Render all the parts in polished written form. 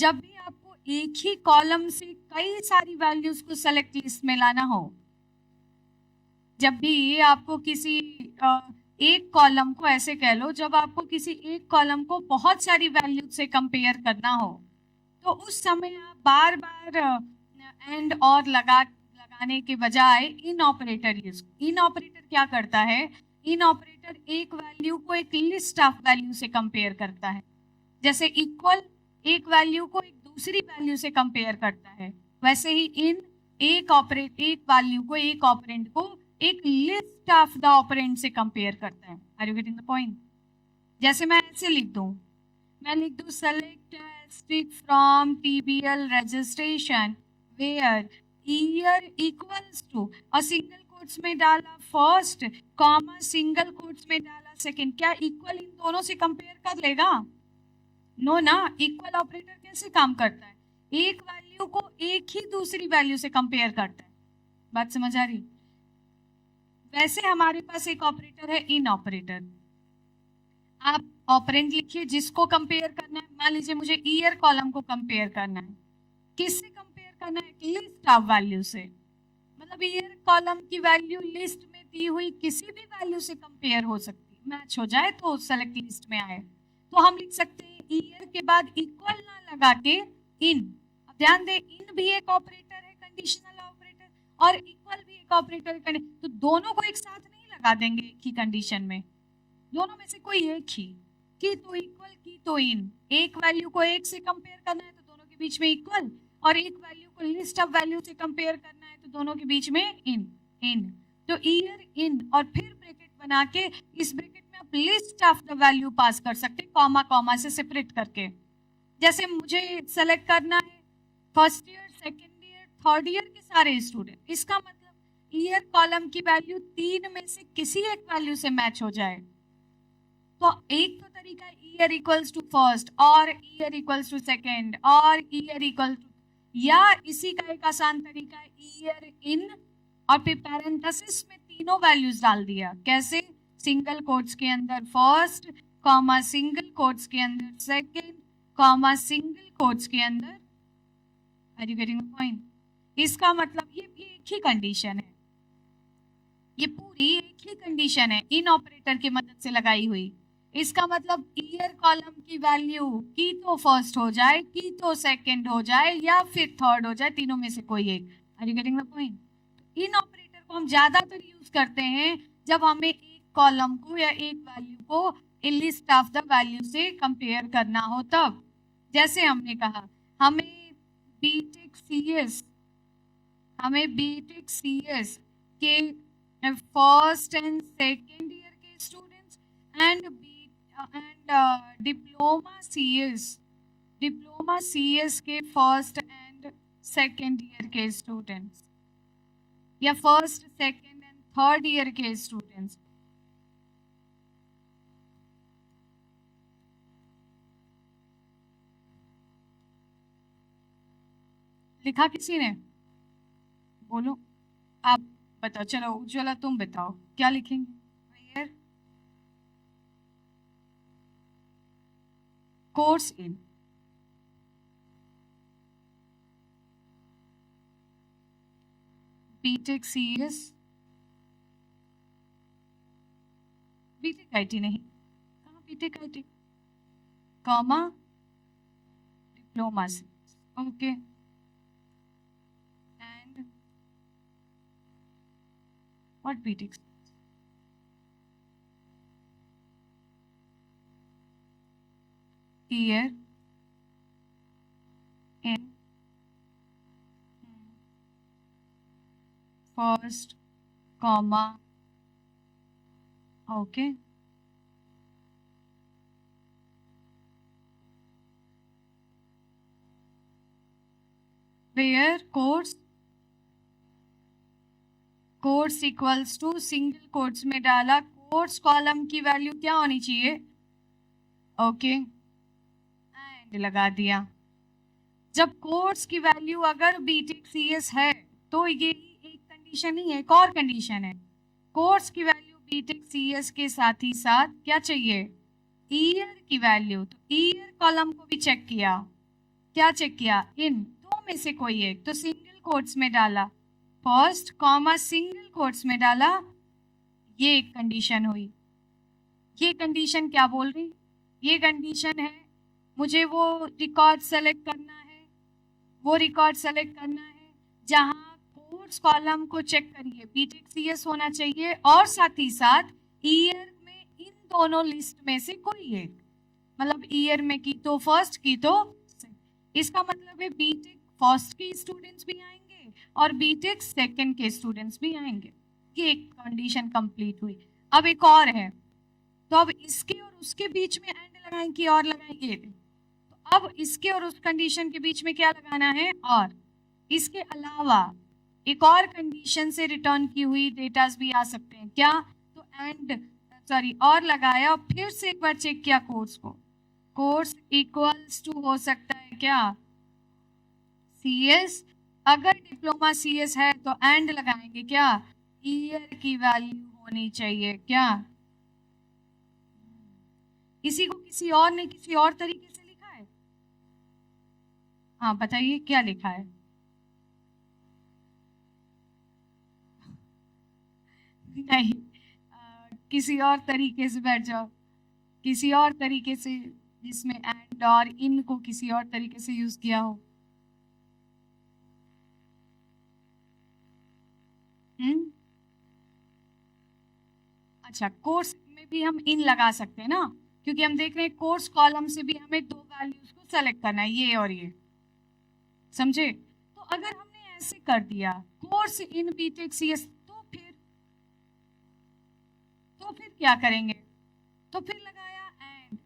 जब भी आपको एक ही कॉलम से कई सारी वैल्यूज को सेलेक्ट लिस्ट में लाना हो, जब भी आपको किसी एक कॉलम को, ऐसे कह लो, जब आपको किसी एक कॉलम को बहुत सारी वैल्यूज से कंपेयर करना हो, तो उस समय आप बार बार एंड और लगाने के बजाय इन ऑपरेटर यूज। इन ऑपरेटर क्या करता है? इन ऑपरेटर एक वैल्यू को एक लिस्ट ऑफ वैल्यू से कंपेयर करता है। जैसे इक्वल एक वैल्यू को एक दूसरी वैल्यू से कंपेयर करता है, वैसे ही इन एक वैल्यू को, एक ऑपरेंड को एक लिस्ट ऑफ द ऑपरेंड से कंपेयर करता है। Are you getting the point? जैसे मैं ऐसे लिख दूं, मैं लिख दूं select asterisk from TBL registration where year equals to, और सिंगल कोट्स में डाला फर्स्ट, कॉमा सिंगल कोट्स में डाला सेकंड। क्या इक्वल इन दोनों से कंपेयर कर लेगा? नो ना। इक्वल ऑपरेटर कैसे काम करता है? एक वैल्यू को एक ही दूसरी वैल्यू से कंपेयर करता है। बात समझ आ रही? वैसे हमारे पास एक ऑपरेटर है इन ऑपरेटर। आप ऑपरेंड लिखिए जिसको कंपेयर करना है। मान लीजिए मुझे ईयर कॉलम को कंपेयर करना है। किससे कंपेयर करना है? लिस्ट ऑफ वैल्यू से। मतलब ईयर कॉलम की वैल्यू लिस्ट में दी हुई किसी भी वैल्यू से कंपेयर हो सकती है, मैच हो जाए तो सेलेक्ट लिस्ट में आए। तो हम लिख सकते हैं ईयर के बाद इक्वल ना लगा के इन। अब ध्यान दें, इन भी एक ऑपरेटर है, कंडीशनल ऑपरेटर, और इक्वल भी एक ऑपरेटर है। तो दोनों को एक साथ नहीं लगा देंगे एक ही कंडीशन में, दोनों में से कोई एक ही। की तो इक्वल, की तो इन। एक वैल्यू को एक से कंपेयर करना है तो दोनों के बीच में इक्वल, और एक वैल्यू को लिस्ट ऑफ वैल्यू से कंपेयर करना है तो दोनों के बीच में इन। इन तो ईयर इन, और फिर ब्रैकेट बना के इस ब्रैकेट में आप list of the value pass कर सकते हैं, कॉमा कॉमा से सेपरेट करके। जैसे मुझे सेलेक्ट करना है first year, second year, third year के सारे स्टूडेंट। इसका मतलब ईयर कॉलम की वैल्यू तीन में से किसी एक वैल्यू से मैच हो जाए। तो एक तो तरीका ईयर इक्वल्स टू फर्स्ट, और ईयर इक्वल्स टू सेकेंड, और ईयर इक्वल टू, या इसी का एक आसान तरीका ईयर इन, और फिर पैरेंथेसिस में तीनों वैल्यूज डाल दिया। कैसे? सिंगल कोट्स के अंदर फर्स्ट, कॉमा सिंगल कोट्स के अंदर सेकेंड, कॉमा सिंगल कोट्स के अंदर। Are you getting the point? इसका मतलब ये भी एक ही कंडीशन है, ये पूरी एक ही कंडीशन है इन ऑपरेटर की मदद से लगाई हुई। इसका मतलब ईयर कॉलम की वैल्यू की तो फर्स्ट हो जाए, की तो सेकंड हो जाए, या फिर थर्ड हो जाए, तीनों में से कोई एक। Are you getting the point? In operator को हम ज्यादातर यूज करते हैं जब हमें एक कॉलम को या एक वैल्यू को लिस्ट ऑफ द वैल्यू से कंपेयर करना हो तब। जैसे हमने कहा हमें बीटेक सीएस के फर्स्ट एंड सेकेंड ईयर के स्टूडेंट्स, एंड डिप्लोमा सीएस के फर्स्ट एंड सेकेंड ईयर के स्टूडेंट्स, या first second and third year के स्टूडेंट्स। लिखा किसी ने? बोलो, आप बताओ। चलो उज्ज्वला तुम बताओ क्या लिखेंगे? Course in, BTech CS, BTech IT नहीं, कहाँ BTech IT, comma diploma CS, okay, and what BTech year in first, comma, okay, where course equals to, single quotes में डाला, कोर्स कॉलम की वैल्यू क्या होनी चाहिए? ओके, एंड लगा दिया। जब कोर्स की वैल्यू अगर बीटेक सीएस है तो ये एक कंडीशन ही है, एक और कंडीशन है। कोर्स की वैल्यू बीटेक सीएस के साथ ही साथ क्या चाहिए? ईयर की वैल्यू। तो ईयर कॉलम को भी चेक किया, क्या चेक किया, इन दो में से कोई एक, तो सिंगल कोट्स में डाला, फर्स्ट कॉमा सिंगल कोट्स में डाला, ये एक कंडीशन हुई। ये कंडीशन क्या बोल रही, ये कंडीशन है मुझे वो रिकॉर्ड सेलेक्ट करना है, वो रिकॉर्ड सेलेक्ट करना है जहां कोर्स कॉलम को चेक करिए बीटेक सीएस होना चाहिए और साथ ही साथ ईयर में इन दोनों लिस्ट में से कोई एक, मतलब ईयर में की तो फर्स्ट की तो second। इसका मतलब है बीटेक फर्स्ट के स्टूडेंट्स भी आएंगे और बीटेक सेकंड के स्टूडेंट्स भी आएंगे। ये एक कंडीशन कंप्लीट हुई। अब एक और है, तो अब इसके और उसके बीच में एंड लगाएंगे और लगाएंगे, तो अब इसके और उस कंडीशन के बीच में क्या लगाना है, और इसके अलावा एक और कंडीशन से रिटर्न की हुई डेटास भी आ सकते हैं, क्या, तो एंड सॉरी और लगाया और फिर से एक बार चेक किया कोर्स को, कोर्स इक्वल्स टू हो सकता है क्या, सीएस, अगर डिप्लोमा सीएस है तो एंड लगाएंगे क्या, ईयर की वैल्यू होनी चाहिए क्या। इसी को किसी और ने किसी और तरीके से लिखा है, हाँ बताइए क्या लिखा है। नहीं, किसी और तरीके से बैठ जाओ, किसी और तरीके से जिसमें एंड और इन को किसी और तरीके से यूज किया हो। अच्छा, कोर्स में भी हम इन लगा सकते हैं ना, क्योंकि हम देख रहे हैं कोर्स कॉलम से भी हमें दो वैल्यूज को सेलेक्ट करना है, ये और ये, समझे। तो अगर हमने ऐसे कर दिया कोर्स इन बीटेक सीएस, तो फिर क्या करेंगे, तो फिर लगाया एंड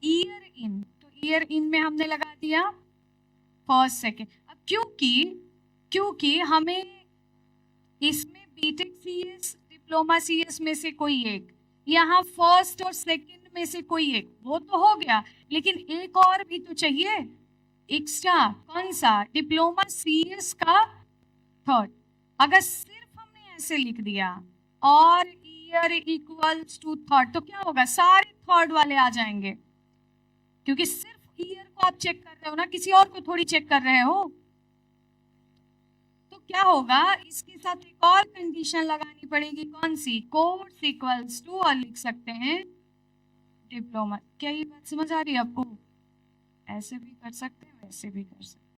ईयर इन, तो ईयर इन में हमने लगा दिया फर्स्ट सेकेंड। अब क्योंकि हमें इसमें बीटेक सीएस डिप्लोमा सीएस में से कोई एक, यहाँ फर्स्ट और सेकंड में से कोई एक, वो तो हो गया, लेकिन एक और भी तो चाहिए एक्स्ट्रा, कौन सा, डिप्लोमा सीएस का थर्ड। अगर सिर्फ हमने ऐसे लिख दिया और ईयर इक्वल्स टू थर्ड, तो क्या होगा, सारे थर्ड वाले आ जाएंगे, क्योंकि सिर्फ ईयर को आप चेक कर रहे हो ना, किसी और को थोड़ी चेक कर रहे हो। तो क्या होगा, इसके साथ एक और कंडीशन लगानी पड़ेगी, कौन सी, कोर्स इक्वल्स टू, और लिख सकते हैं डिप्लोमा। क्या ये बात समझ आ रही है आपको, ऐसे भी कर सकते हैं वैसे भी कर सकते हैं।